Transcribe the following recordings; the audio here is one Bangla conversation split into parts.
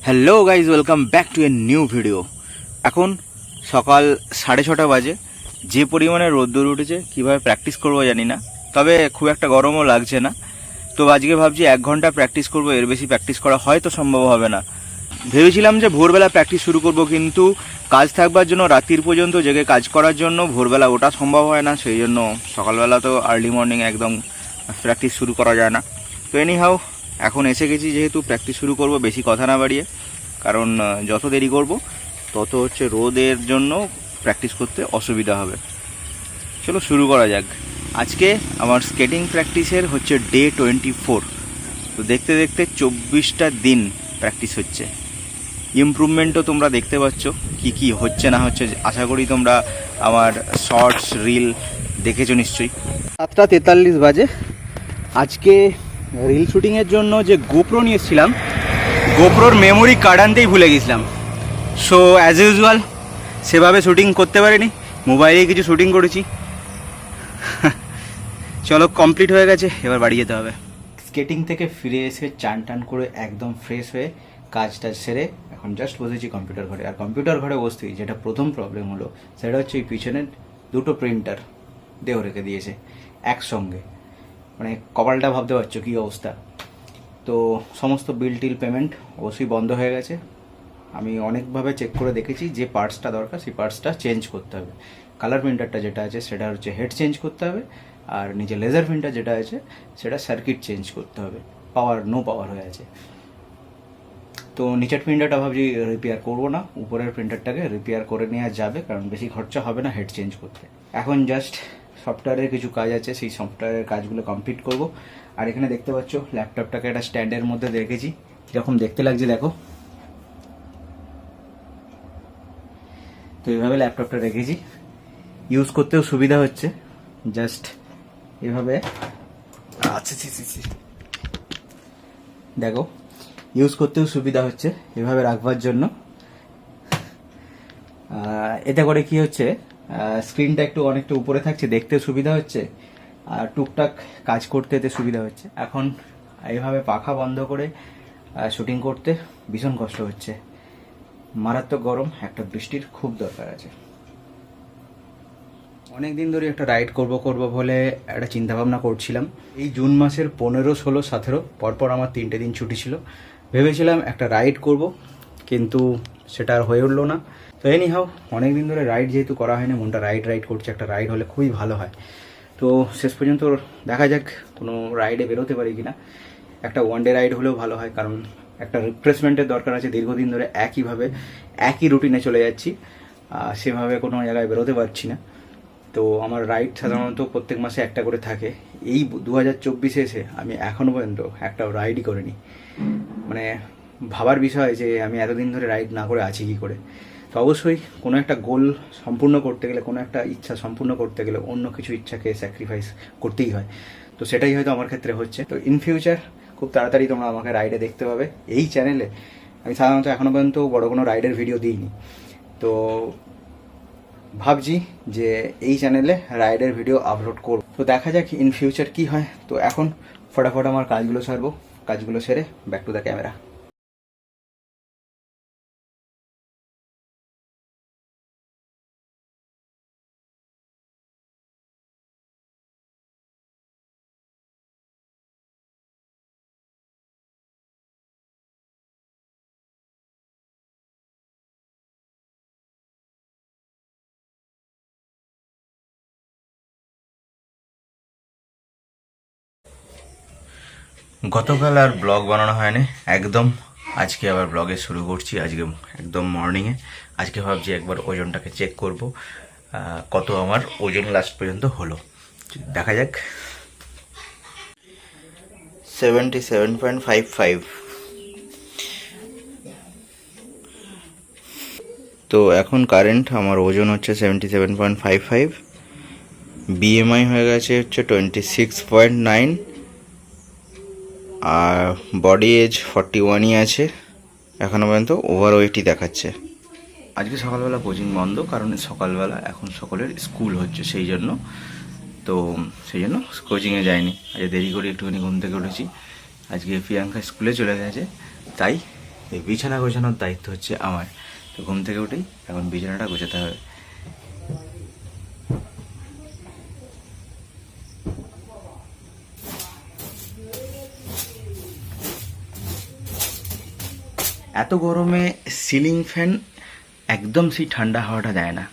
Hello guys, welcome back to a new video. এখন সকাল 6:30 বাজে। যে পরিমাণে রোদ্দুর উঠেছে, কীভাবে প্র্যাকটিস করবো জানি না, তবে খুব একটা গরমও লাগছে না। তো আজকে ভাবছি 1 ঘন্টা প্র্যাকটিস করবো, এর বেশি প্র্যাকটিস করা হয়তো সম্ভব হবে না। ভেবেছিলাম যে ভোরবেলা প্র্যাকটিস শুরু করব, কিন্তু কাজ থাকবার জন্য রাত্রির পর্যন্ত জেগে কাজ করার জন্য ভোরবেলা ওটা সম্ভব হয় না। সেই জন্য সকালবেলা তো আর্লি মর্নিং একদম প্র্যাকটিস শুরু করা যায় না। তো এনিহাউ এখন এসে গেছি, যেহেতু প্র্যাকটিস শুরু করব বেশি কথা না বাড়িয়ে, কারণ যত দেরি করব তত রোদের জন্য প্র্যাকটিস করতে অসুবিধা হবে। চলো শুরু করা যাক। আজকে আমার স্কেটিং প্র্যাকটিসের ডে 24। তো দেখতে দেখতে 24টা দিন প্র্যাকটিস হচ্ছে। ইমপ্রুভমেন্টও তোমরা দেখতে পাচ্ছ, কি কি হচ্ছে না হচ্ছে। আশা করি তোমরা আমার শর্টস রিল দেখেছো নিশ্চয়ই। 7:43 বাজে। আজকে রিল শ্যুটিংয়ের জন্য যে গোপ্রো নিয়ে এসেছিলাম, গোপ্রোর মেমোরি কার্ড আনতেই ভুলে গেছিলাম। সো অ্যাজ ইউজুয়াল সেভাবে শ্যুটিং করতে পারিনি, মোবাইলেই কিছু শ্যুটিং করেছি। চলো, কমপ্লিট হয়ে গেছে, এবার বাড়ি যেতে হবে। স্কেটিং থেকে ফিরে এসে চান টান করে একদম ফ্রেশ হয়ে কাজটা সেরে এখন জাস্ট বসেছি কম্পিউটার ঘরে। আর কম্পিউটার ঘরে বসতেই যেটা প্রথম প্রবলেম হলো, সেটা হচ্ছে এই পিছনের দুটো প্রিন্টার দেহ রেখে দিয়েছে একসঙ্গে। মানে কপালটা ভাবতে পারছো কী অবস্থা। তো সমস্ত বিল টিল পেমেন্ট অবশ্যই বন্ধ হয়ে গেছে। আমি অনেকভাবে চেক করে দেখেছি, যে পার্টসটা দরকার সেই পার্টসটা চেঞ্জ করতে হবে। কালার প্রিন্টারটা যেটা আছে সেটা হেড চেঞ্জ করতে হবে, আর নিচে লেজার প্রিন্টার যেটা আছে সেটা সার্কিট চেঞ্জ করতে হবে। নো পাওয়ার হয়ে আছে। তো নিচের প্রিন্টারটা ভাবছি রিপেয়ার করবো না, উপরের প্রিন্টারটাকে রিপেয়ার করে নেওয়া যাবে, কারণ বেশি খরচা হবে না হেড চেঞ্জ করতে। এখন জাস্ট সফটওয়্যারের কিছু কাজ আছে, সেই সফটওয়্যারের কাজগুলো কমপ্লিট করব। আর এখানে দেখতে পাচ্ছ ল্যাপটপটাকে একটা স্ট্যান্ডের মধ্যে রেখেছি, কীরকম দেখতে লাগছে দেখো। তো এইভাবে ল্যাপটপটা রেখেছি, ইউজ করতেও সুবিধা হচ্ছে। জাস্ট এভাবে দেখো, ইউজ করতেও সুবিধা হচ্ছে এভাবে রাখবার জন্য। এতে করে কি হচ্ছে, স্ক্রিনটা অনেকটা উপরে থাকছে, দেখতেও সুবিধা হচ্ছে, আর টুকটাক কাজ করতে এতে সুবিধা হচ্ছে। এখন এইভাবে পাখা বন্ধ করে শুটিং করতে ভীষণ কষ্ট হচ্ছে, মারাত্মক গরম। একটা বৃষ্টির খুব দরকার আছে। অনেক দিন ধরে একটা রাইড করব বলে একটা চিন্তাভাবনা করছিলাম। এই জুন মাসের 15, 16, 17 পরপর আমার 3টে দিন ছুটি ছিল। ভেবেছিলাম একটা রাইড করব, কিন্তু সেটা আর হয়ে উঠলো না। তো এনিহাউ অনেক দিন ধরে রাইড যেহেতু করা হয়নি, মনটা রাইড করছে। একটা রাইড হলে খুবই ভালো হয়। তো শেষ পর্যন্ত দেখা যাক কোনো রাইডে বেরোতে পারি কিনা। একটা ওয়ান ডে রাইড হলেও ভালো হয়, কারণ একটা রিফ্রেশমেন্টের দরকার আছে। দীর্ঘদিন ধরে একইভাবে একই রুটিনে চলে যাচ্ছি, সেভাবে কোনো জায়গায় বেরোতে পারছি না। তো আমার রাইড সাধারণত প্রত্যেক মাসে একটা করে থাকে। এই 2024-এ এসে আমি এখনও পর্যন্ত একটা রাইডই করিনি। মানে ভাবার বিষয় যে আমি এতদিন ধরে রাইড না করে আছি কী করে। তো অবশ্যই কোনো একটা গোল সম্পূর্ণ করতে গেলে, কোনো একটা ইচ্ছা সম্পূর্ণ করতে গেলে অন্য কিছু ইচ্ছাকে স্যাক্রিফাইস করতেই হয়। তো সেটাই হয়তো আমার ক্ষেত্রে হচ্ছে। তো ইন ফিউচার খুব তাড়াতাড়ি তোমরা আমাকে রাইডে দেখতে পাবে এই চ্যানেলে। আমি সাধারণত এখনও পর্যন্ত বড় কোনো রাইডের ভিডিও দিইনি, তো ভাবছি যে এই চ্যানেলে রাইডের ভিডিও আপলোড করব। তো দেখা যাক ইন ফিউচার কি হয়। তো এখন ফটাফট আমার কাজগুলো সারবো, কাজগুলো সেরে ব্যাক টু দ্য ক্যামেরা। গতকাল আর ব্লগ বানানো হয়নি একদম। আজকে আবার ব্লগে শুরু করছি, আজকে একদম মর্নিংয়ে। আজকে ভাবছি একবার ওজনটাকে চেক করব, কত আমার ওজন লাস্ট পর্যন্ত হলো। দেখা যাক। 77.55। তো এখন কারেন্ট আমার ওজন 77.55। বিএমআই হয়ে গেছে 26.9, আর বডি এজ 41ই আছে। এখনও পর্যন্ত ওভারওয়েটই দেখাচ্ছে। আজকে সকালবেলা কোচিং বন্ধ, কারণ সকালবেলা এখন সকলের স্কুল হচ্ছে, সেই জন্য কোচিংয়ে যায়নি। আজ দেরি করে একটুখানি ঘুম থেকে উঠেছি। আজকে প্রিয়াঙ্কা স্কুলে চলে গেছে, তাই এই বিছানা গোছানোর দায়িত্ব হচ্ছে আমার। তো ঘুম থেকে উঠেই এখন বিছানাটা গোছাতে হবে। এত গরমে সিলিং ফ্যান একদম সেই ঠান্ডা হাওয়াটা দেয় না।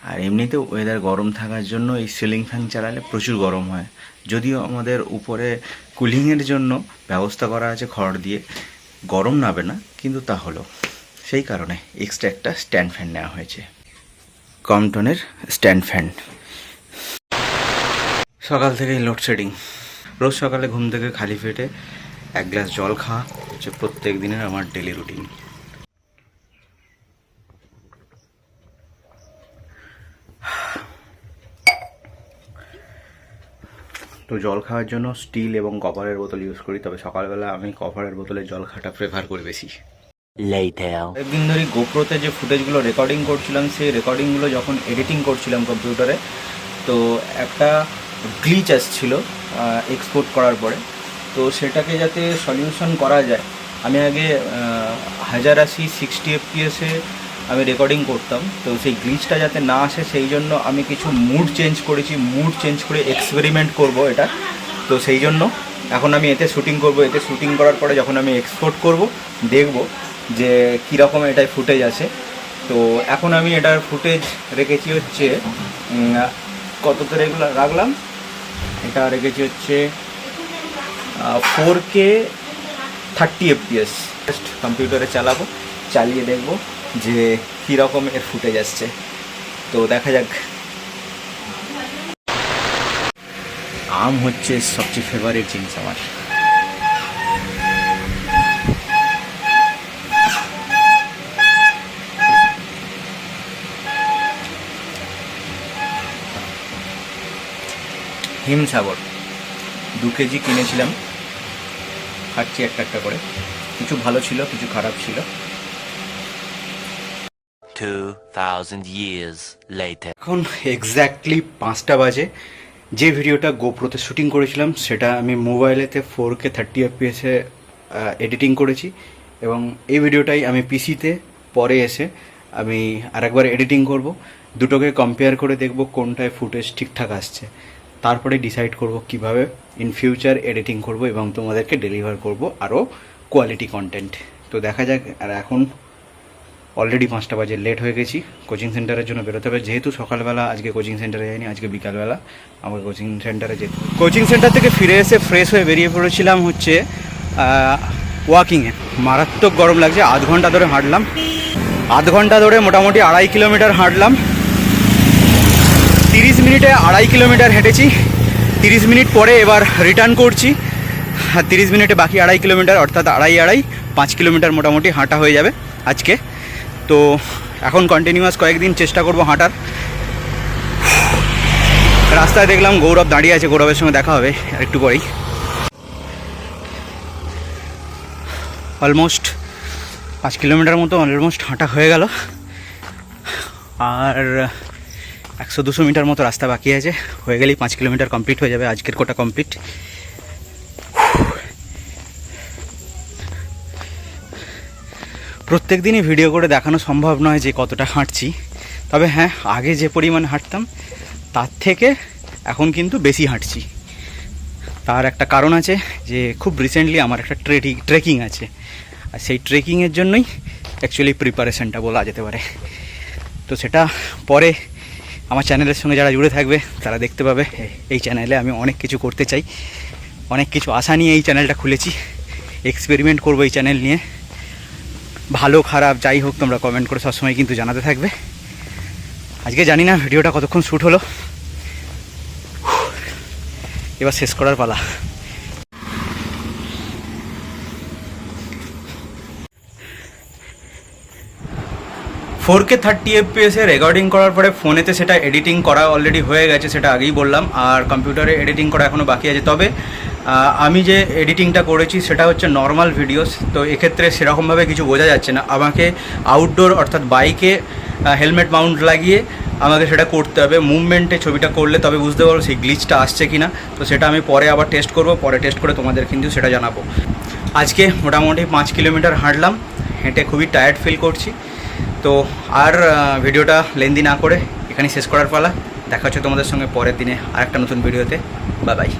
আর এমনিতেও ওয়েদার গরম থাকার জন্য এই সিলিং ফ্যান চালালে প্রচুর গরম হয়। যদিও আমাদের উপরে কুলিংয়ের জন্য ব্যবস্থা করা আছে খড় দিয়ে, গরম নাবে না, কিন্তু তা হলো সেই কারণে এক্সট্রা একটা স্ট্যান্ড ফ্যান নেওয়া হয়েছে, কমটনের স্ট্যান্ড ফ্যান। সকাল থেকেই লোডশেডিং। রোজ সকালে ঘুম থেকে খালি পেটে 1 গ্লাস জল খাওয়া হচ্ছে প্রত্যেক দিনের আমার ডেলি রুটিন। তো জল খাওয়ার জন্য স্টিল এবং কপারের বোতল ইউজ করি, তবে সকালবেলা আমি কপারের বোতলে জল খাওয়াটা প্রেফার করি বেশি। একদিন ধরে গোপ্রোতে যে ফুটেজগুলো রেকর্ডিং করছিলাম, সেই রেকর্ডিংগুলো যখন এডিটিং করছিলাম কম্পিউটারে, তো একটা গ্লিচ আসছিল এক্সপোর্ট করার পরে। তো সেটাকে যাতে সলিউশন করা যায়, আমি আগে 1080 60 FPS-এ আমি রেকর্ডিং করতাম। তো সেই গ্লিচটা যাতে না আসে সেই জন্য আমি কিছু মুড চেঞ্জ করেছি। মুড চেঞ্জ করে এক্সপেরিমেন্ট করব এটা। তো সেই জন্য এখন আমি এতে শ্যুটিং করব। এতে শ্যুটিং করার পরে যখন আমি এক্সপোর্ট করব, দেখব যে কীরকম এটায় ফুটেজ আছে। তো এখন আমি এটার ফুটেজ রেখেছি হচ্ছে কততে রাখলাম, এটা রেখেছি হচ্ছে 4K 30 FPS। জাস্ট কম্পিউটারে চালাবো, চালিয়ে দেখব যে কীরকম এর ফুটেজ আসছে। তো দেখা যাক। আম হচ্ছে সবচেয়ে ফেভারিট জিনিস আমার। হিমসাগর 2 কেজি কিনেছিলাম, খাচ্ছি একটা একটা করে। কিছু ভালো ছিল, কিছু খারাপ ছিল। 2000 years later. এখন এক্স্যাক্টলি 5টা বাজে। যে ভিডিওটা গোপ্রোতে শ্যুটিং করেছিলাম সেটা আমি মোবাইলেতে 4K 30 FPS-এ এডিটিং করেছি, এবং এই ভিডিওটাই আমি পিসিতে পরে এসে আমি আরেকবার এডিটিং করব। দুটোকে কম্পেয়ার করে দেখব কোনটায় ফুটেজ ঠিকঠাক আসছে। তারপরে ডিসাইড করব কিভাবে ইন ফিউচার এডিটিং করব এবং তোমাদেরকে ডেলিভার করব আরও কোয়ালিটি কন্টেন্ট। তো দেখা যাক। আর এখন অলরেডি 5টা বাজে, লেট হয়ে গেছি। কোচিং সেন্টারের জন্য বেরোতে হবে, যেহেতু সকালবেলা আজকে কোচিং সেন্টারে যাইনি, আজকে বিকালবেলা আমাকে কোচিং সেন্টারে যেতে। কোচিং সেন্টার থেকে ফিরে এসে ফ্রেশ হয়ে বেরিয়ে পড়েছিলাম হচ্ছে ওয়াকিংয়ে। মারাত্মক গরম লাগছে। আধ ঘন্টা ধরে হাঁটলাম, আধ ঘন্টা ধরে মোটামুটি 2.5 কিলোমিটার হাঁটলাম। 30 মিনিটে 2.5 কিলোমিটার হেঁটেছি। 30 মিনিট পরে এবার রিটার্ন করছি। 30 মিনিটে বাকি 2.5 কিলোমিটার, অর্থাৎ 5 কিলোমিটার মোটামুটি হাঁটা হয়ে যাবে আজকে। তো এখন কন্টিনিউয়াস কয়েকদিন চেষ্টা করব হাঁটার। রাস্তায় দেখলাম গৌরব দাঁড়িয়ে আছে, গৌরবের সঙ্গে দেখা হবে আর একটু পরেই। অলমোস্ট 5 কিলোমিটার মতো অলমোস্ট হাঁটা হয়ে গেল, আর 100-200 মিটার মতো রাস্তা বাকি আছে। হয়ে গেলেই 5 কিলোমিটার কমপ্লিট হয়ে যাবে, আজকের কোটা কমপ্লিট। প্রত্যেক দিনই ভিডিও করে দেখানো সম্ভব নয় যে কতটা হাঁটছি, তবে হ্যাঁ, আগে যে পরিমাণে হাঁটতাম তার থেকে এখন কিন্তু বেশি হাঁটছি। তার একটা কারণ আছে যে খুব রিসেন্টলি আমার একটা ট্রেকিং আছে, আর সেই ট্রেকিংয়ের জন্যই অ্যাকচুয়ালি প্রিপারেশনটা বলা যেতে পারে। তো সেটা পরে আমার চ্যানেলের সঙ্গে যারা জুড়ে থাকবে তারা দেখতে পাবে। এই চ্যানেলে আমি অনেক কিছু করতে চাই, অনেক কিছু আশা নিয়ে এই চ্যানেলটা খুলেছি। এক্সপেরিমেন্ট করবো এই চ্যানেল নিয়ে, ভালো খারাপ যাই হোক তোমরা কমেন্ট করে সবসময় কিন্তু জানাতে থাকবে। আজকে জানি না ভিডিওটা কতক্ষণ শ্যুট হলো, এবার শেষ করার পালা। फोर के 30 FPS রেকর্ডিং করার পরে ফোনেতে সেটা এডিটিং করা অলরেডি হয়ে গেছে, সেটা আগেই বললাম। আর কম্পিউটারে এডিটিং করা এখনও বাকি আছে। তবে আমি যে এডিটিংটা করেছি সেটা হচ্ছে নর্মাল ভিডিওস, তো এক্ষেত্রে সেরকমভাবে কিছু বোঝা যাচ্ছে না। আমাকে আউটডোর অর্থাৎ বাইকে হেলমেট মাউন্ট লাগিয়ে আমাকে সেটা করতে হবে। মুভমেন্টে ছবিটা করলে তবে বুঝতে পারবো সেই গ্লিচটা আসছে কি না। তো সেটা আমি পরে আবার টেস্ট করব, পরে টেস্ট করে তোমাদের কিন্তু সেটা জানাবো। আজকে মোটামুটি 5 কিলোমিটার হাঁটলাম। হেঁটে খুবই টায়ার্ড ফিল করছি। তো আর ভিডিওটা লেন্দি না করে এখানেই শেষ করার পালা। দেখা হচ্ছে তোমাদের সঙ্গে পরের দিনে আরেকটা নতুন ভিডিওতে। Bye bye.